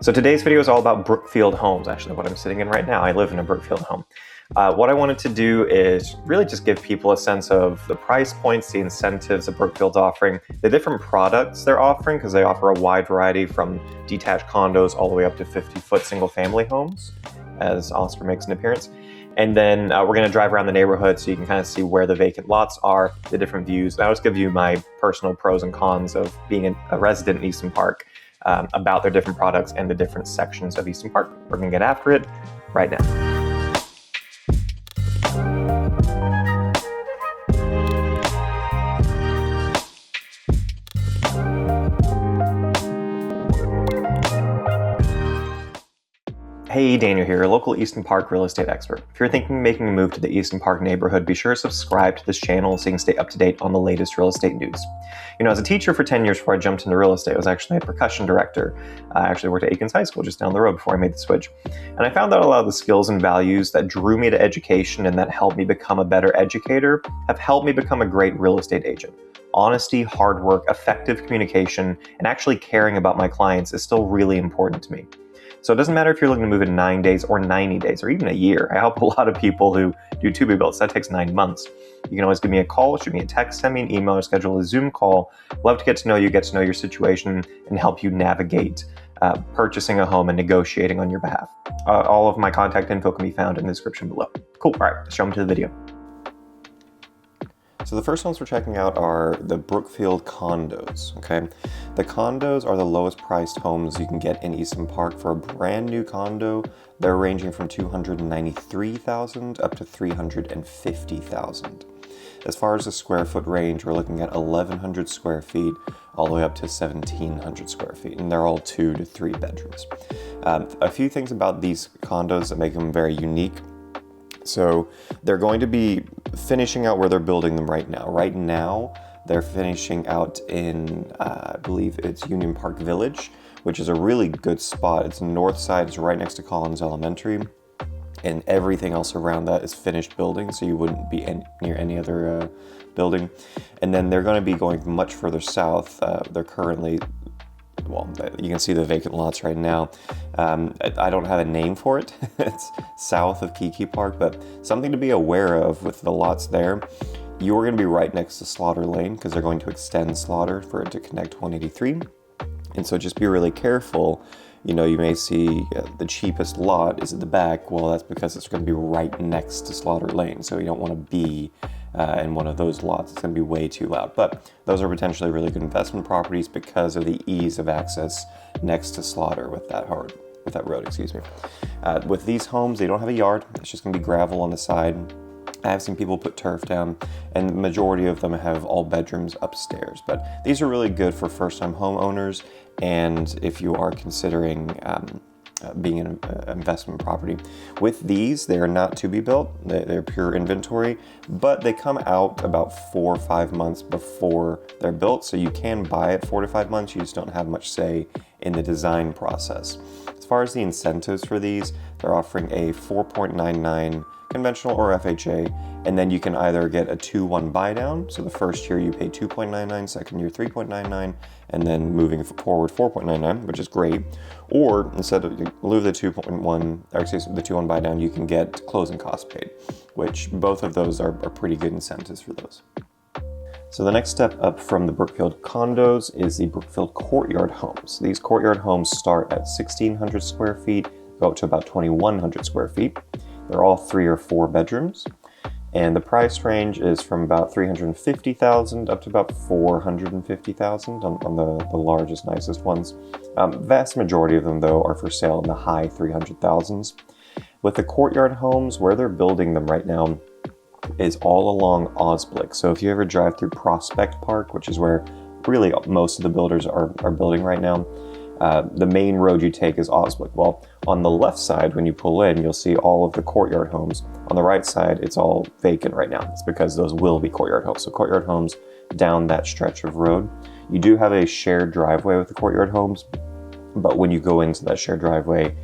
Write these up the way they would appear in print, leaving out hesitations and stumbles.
So today's video is all about Brookfield Homes, actually what I'm sitting in right now. I live in a Brookfield home. What I wanted to do is really just give people a sense of the price points, the incentives that Brookfield's offering, the different products they're offering, because they offer a wide variety from detached condos all the way up to 50-foot single-family homes, as Oscar makes an appearance. And then we're going to drive around the neighborhood so you can kind of see where the vacant lots are, the different views. And I'll just give you my personal pros and cons of being a resident in Easton Park, about their different products and the different sections of Easton Park. We're going to get after it right now. Hey, Daniel here, local Easton Park real estate expert. If you're thinking of making a move to the Easton Park neighborhood, be sure to subscribe to this channel so you can stay up to date on the latest real estate news. You know, as a teacher for 10 years before I jumped into real estate, I was actually a percussion director. I actually worked at Aikens High School just down the road before I made the switch. And I found that a lot of the skills and values that drew me to education and that helped me become a better educator have helped me become a great real estate agent. Honesty, hard work, effective communication, and actually caring about my clients is still really important to me. So it doesn't matter if you're looking to move in 9 days or 90 days or even a year. I help a lot of people who do to-be-builts. That takes 9 months. You can always give me a call, shoot me a text, send me an email, or schedule a Zoom call. Love to get to know you, get to know your situation, and help you navigate purchasing a home and negotiating on your behalf. All of my contact info can be found in the description below. Cool. All right, let's jump into the video. So the first ones we're checking out are the Brookfield condos, okay? The condos are the lowest priced homes you can get in Easton Park. For a brand new condo, they're ranging from $293,000 up to $350,000. As far as the square foot range, we're looking at 1,100 square feet all the way up to 1,700 square feet, and they're all 2 to 3 bedrooms. A few things about these condos that make them very unique. So they're going to be finishing out where they're building them right now. Right now, they're finishing out in, I believe it's Union Park Village, which is a really good spot. It's north side, it's right next to Collins Elementary, and everything else around that is finished building, so you wouldn't be near any other building. And then they're going to be going much further south. They're currently, well, you can see the vacant lots right now. I don't have a name for it. It's south of Kiki Park, but something to be aware of with the lots there. You're going to be right next to Slaughter Lane because they're going to extend Slaughter for it to connect 183. And so just be really careful. You know, you may see the cheapest lot is at the back. Well, that's because it's going to be right next to Slaughter Lane. So you don't want to be in one of those lots. It's going to be way too loud. But those are potentially really good investment properties because of the ease of access next to Slaughter with that road, excuse me. With these homes, they don't have a yard. It's just going to be gravel on the side. I have seen people put turf down, and the majority of them have all bedrooms upstairs. But these are really good for first-time homeowners, and if you are considering being an investment property. With these, they are not to be built. They're pure inventory, but they come out about 4 or 5 months before they're built, so you can buy it 4 to 5 months. You just don't have much say in the design process. As far as the incentives for these, they're offering a 4.99 conventional or FHA, and then you can either get a 2-1 buy down. So the first year you pay 2.99, second year 3.99, and then moving forward 4.99, which is great. Or instead of lieu of the 2.1, or excuse me, the 2-1 buy down, you can get closing costs paid, which both of those are pretty good incentives for those. So the next step up from the Brookfield condos is the Brookfield Courtyard Homes. These Courtyard Homes start at 1,600 square feet, go up to about 2,100 square feet. They're all 3 or 4 bedrooms, and the price range is from about $350,000 up to about $450,000 on the largest, nicest ones. Vast majority of them, though, are for sale in the high 300,000s. With the Courtyard Homes, where they're building them right now is all along Osblick. So if you ever drive through Prospect Park, which is where really most of the builders are building right now, the main road you take is Osblick. Well, on the left side, when you pull in, you'll see all of the Courtyard Homes. On the right side, it's all vacant right now. It's because those will be Courtyard Homes. So Courtyard Homes down that stretch of road. You do have a shared driveway with the Courtyard Homes, but when you go into that shared driveway,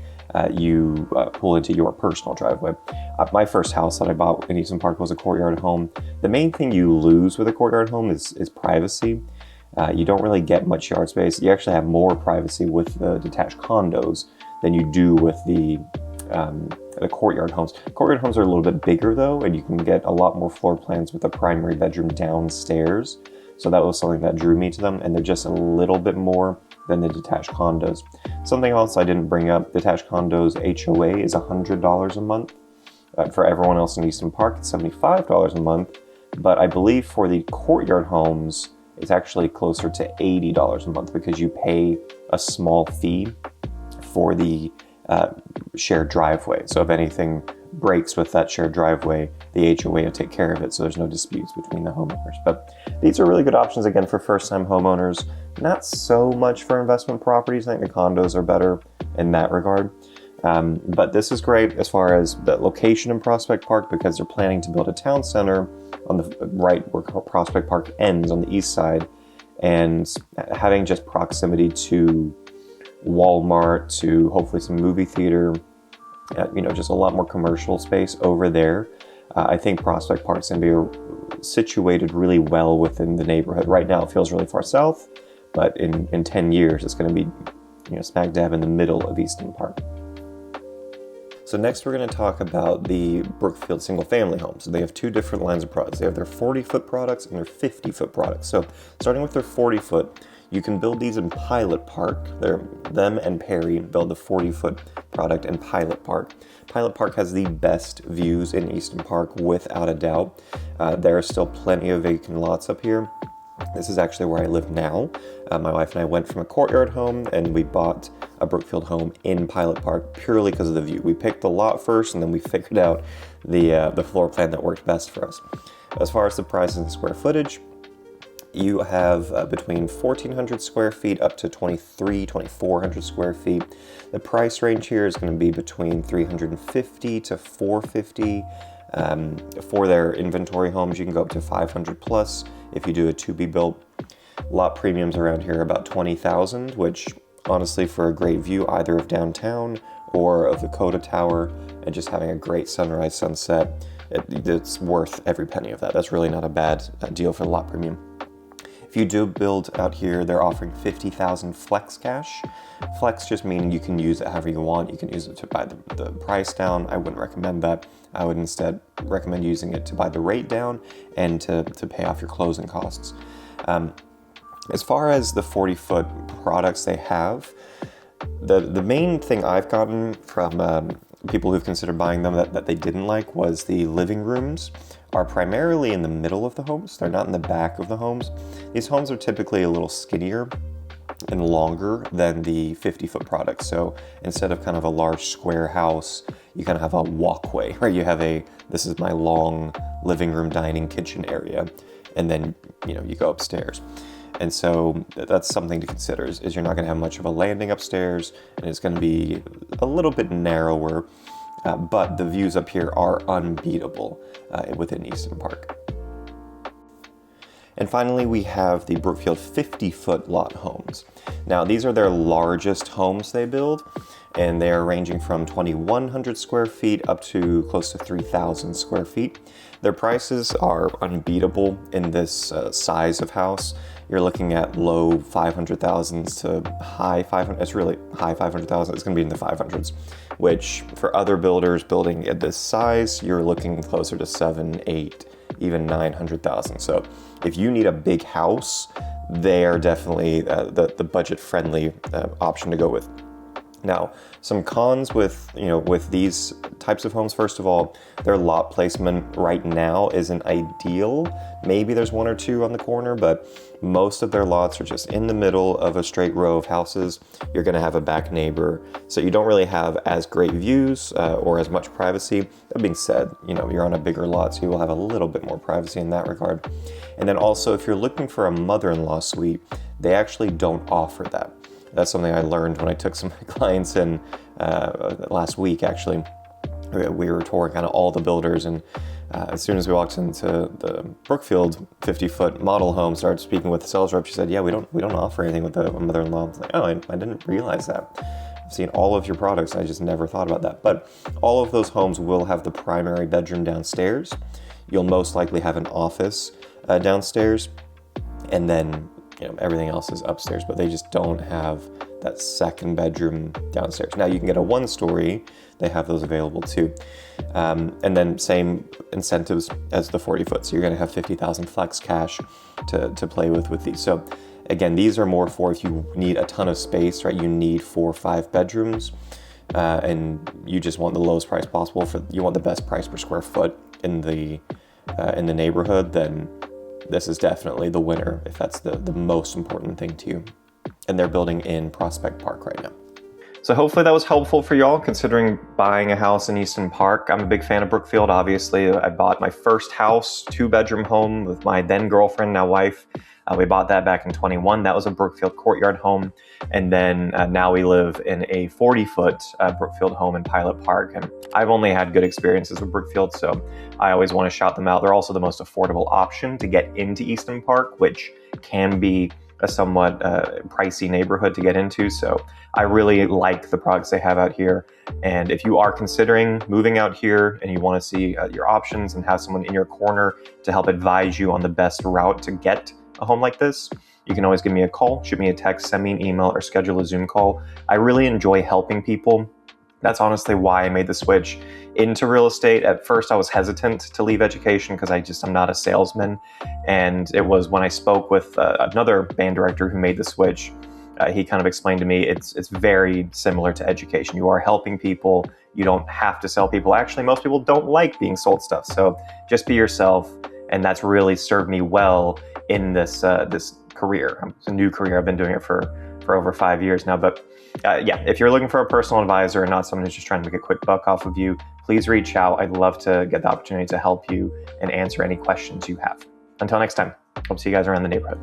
you pull into your personal driveway. My first house that I bought in Easton Park was a Courtyard home. The main thing you lose with a Courtyard home is privacy. You don't really get much yard space. You actually have more privacy with the detached condos than you do with the courtyard homes. Courtyard homes are a little bit bigger though, and you can get a lot more floor plans with a primary bedroom downstairs. So that was something that drew me to them, and they're just a little bit more than the detached condos. Something else I didn't bring up, detached condos HOA is $100 a month. For everyone else in Easton Park, it's $75 a month. But I believe for the courtyard homes, it's actually closer to $80 a month because you pay a small fee for the shared driveway. So if anything breaks with that shared driveway, the HOA will take care of it, so there's no disputes between the homeowners. But these are really good options, again, for first-time homeowners. Not so much for investment properties. I think the condos are better in that regard. But this is great as far as the location in Prospect Park because they're planning to build a town center on the right where Prospect Park ends on the east side, and having just proximity to Walmart, to hopefully some movie theater, just a lot more commercial space over there. I think Prospect Park's going to be situated really well within the neighborhood. Right now it feels really far south, but in 10 years it's going to be smack dab in the middle of Easton Park. So next we're going to talk about the Brookfield single family homes. So they have two different lines of products. They have their 40-foot products and their 50-foot products. So starting with their 40-foot, you can build these in Pilot Park. Them and Perry build the 40-foot product in Pilot Park. Pilot Park has the best views in Easton Park without a doubt. There are still plenty of vacant lots up here. This is actually where I live now. My wife and I went from a courtyard home and we bought a Brookfield home in Pilot Park purely because of the view. We picked the lot first and then we figured out the floor plan that worked best for us. As far as the prices and square footage, you have between 1,400 square feet up to 2,400 square feet. The price range here is going to be between $350 to $450. For their inventory homes, you can go up to 500 plus if you do a to-be built. Lot premiums around here are about 20,000, which honestly for a great view either of downtown or of the Coda Tower and just having a great sunrise sunset, it's worth every penny of that. That's really not a bad deal for the lot premium. If you do build out here, they're offering 50,000 flex cash. Flex just meaning you can use it however you want. You can use it to buy the price down. I wouldn't recommend that. I would instead recommend using it to buy the rate down and to pay off your closing costs. As far as the 40-foot products they have, the main thing I've gotten from people who've considered buying them that they didn't like was the living rooms are primarily in the middle of the homes. They're not in the back of the homes. These homes are typically a little skinnier and longer than the 50-foot products. So instead of kind of a large square house, you kind of have a walkway, right? You have this is my long living room, dining, kitchen area, and then you go upstairs. And so that's something to consider is you're not going to have much of a landing upstairs, and it's going to be a little bit narrower, but the views up here are unbeatable within Easton Park. And finally, we have the Brookfield 50-foot lot homes. Now, these are their largest homes they build, and they are ranging from 2,100 square feet up to close to 3,000 square feet. Their prices are unbeatable in this size of house. You're looking at low 500,000s to high 500. It's really high 500,000. It's going to be in the 500s, which for other builders building at this size, you're looking closer to 7, 8, even 900,000. So if you need a big house, they are definitely the budget-friendly option to go with. Now, some cons with these types of homes. First of all, their lot placement right now isn't ideal. Maybe there's one or two on the corner, but most of their lots are just in the middle of a straight row of houses. You're going to have a back neighbor, so you don't really have as great views or as much privacy. That being said, you're on a bigger lot, so you will have a little bit more privacy in that regard. And then also, if you're looking for a mother-in-law suite, they actually don't offer that. That's something I learned when I took some of my clients in last week, actually. We were touring kind of all the builders, and as soon as we walked into the Brookfield 50-foot model home, started speaking with the sales rep, she said, yeah, we don't offer anything with the mother-in-law. I was like, oh, I didn't realize that. I've seen all of your products, I just never thought about that. But all of those homes will have the primary bedroom downstairs. You'll most likely have an office downstairs, and then everything else is upstairs, but they just don't have that second bedroom downstairs. Now you can get a 1-story, they have those available too. And then same incentives as the 40-foot. So you're gonna have 50,000 flex cash to play with these. So again, these are more for if you need a ton of space, right? You need 4 or 5 bedrooms, and you just want the lowest price possible, you want the best price per square foot in the neighborhood, then this is definitely the winner if that's the most important thing to you. And they're building in Prospect Park right now. So hopefully that was helpful for y'all considering buying a house in Easton Park. I'm a big fan of Brookfield, obviously. I bought my first house, 2-bedroom home with my then girlfriend, now wife. We bought that back in 21. That was a Brookfield Courtyard home. And then now we live in a 40-foot Brookfield home in Pilot Park. And I've only had good experiences with Brookfield, so I always want to shout them out. They're also the most affordable option to get into Easton Park, which can be a somewhat pricey neighborhood to get into. So I really like the products they have out here. And if you are considering moving out here and you want to see your options and have someone in your corner to help advise you on the best route to get a home like this, you can always give me a call, shoot me a text, send me an email, or schedule a Zoom call. I really enjoy helping people. That's honestly why I made the switch into real estate. At first, I was hesitant to leave education because I'm not a salesman. And it was when I spoke with another band director who made the switch, he kind of explained to me it's very similar to education. You are helping people. You don't have to sell people. Actually, most people don't like being sold stuff. So just be yourself. And that's really served me well in this career. It's a new career. I've been doing it for over 5 years now. But yeah, if you're looking for a personal advisor and not someone who's just trying to make a quick buck off of you, please reach out. I'd love to get the opportunity to help you and answer any questions you have. Until next time, hope to see you guys around the neighborhood.